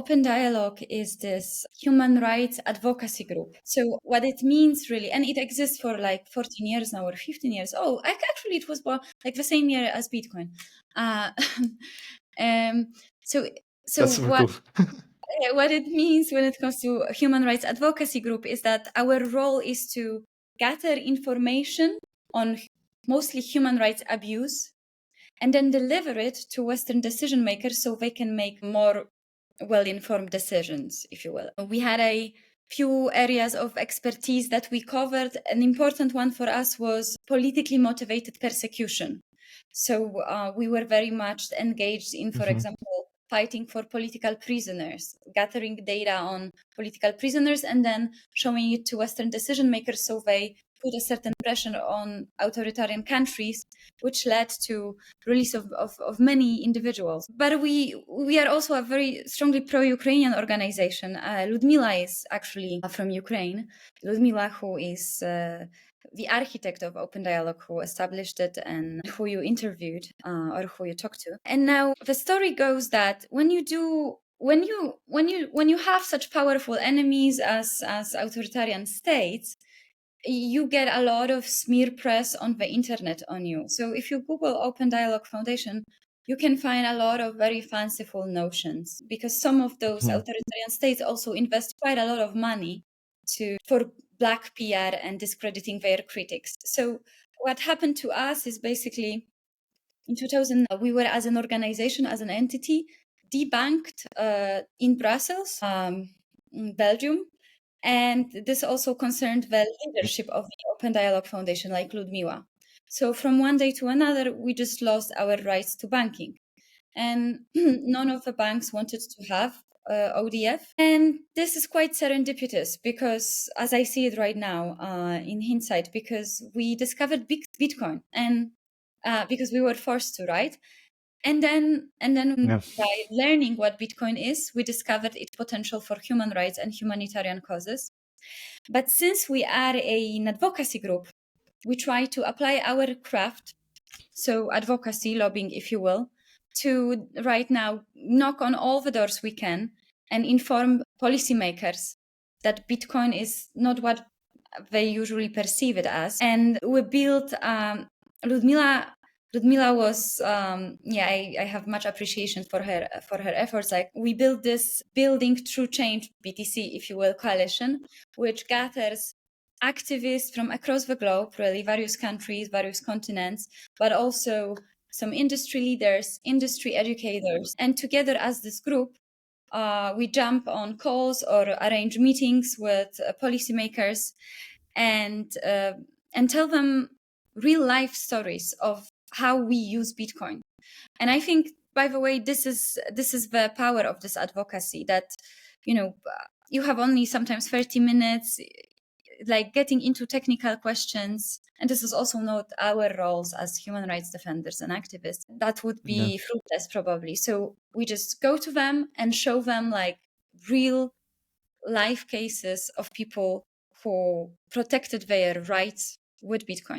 Open Dialogue is this human rights advocacy group. So what it means really, and it exists for like 14 years now or 15 years. Oh, actually it was like the same year as Bitcoin. So That's super cool. what it means when it comes to a human rights advocacy group is that our role is to gather information on mostly human rights abuse and then deliver it to Western decision makers so they can make more well-informed decisions, if you will. We had a few areas of expertise that we covered. An important one for us was politically motivated persecution. So we were very much engaged in, for example, fighting for political prisoners, gathering data on political prisoners, and then showing it to Western decision makers so they put a certain pressure on authoritarian countries, which led to release of many individuals. But we are also a very strongly pro-Ukrainian organization. Ludmila is actually from Ukraine. Ludmila, who is the architect of Open Dialogue, who established it and who you interviewed or who you talked to. And now the story goes that when you have such powerful enemies as authoritarian states, you get a lot of smear press on the internet on you. So if you Google Open Dialogue Foundation, you can find a lot of very fanciful notions, because some of those authoritarian states also invest quite a lot of money for black PR and discrediting their critics. So what happened to us is basically in 2000, we were as an organization, as an entity, debanked in Brussels, in Belgium. And this also concerned the leadership of the Open Dialogue Foundation, like Ludmila. So from one day to another, we just lost our rights to banking. And none of the banks wanted to have ODF. And this is quite serendipitous because, as I see it right now, in hindsight, because we discovered Bitcoin and because we were forced to, right? And then by learning what Bitcoin is, we discovered its potential for human rights and humanitarian causes. But since we are an advocacy group, we try to apply our craft, so advocacy, lobbying, if you will, to right now knock on all the doors we can and inform policymakers that Bitcoin is not what they usually perceive it as. And we built Ludmila was, I have much appreciation for her efforts. Like, we built this Building True Change, BTC, if you will, coalition, which gathers activists from across the globe, really various countries, various continents, but also some industry leaders, industry educators. And together as this group, we jump on calls or arrange meetings with policymakers and tell them real life stories of how we use Bitcoin. And I think, by the way, this is the power of this advocacy, that, you have only sometimes 30 minutes, like getting into technical questions. And this is also not our roles as human rights defenders and activists. That would be fruitless probably. So we just go to them and show them like real life cases of people who protected their rights with Bitcoin.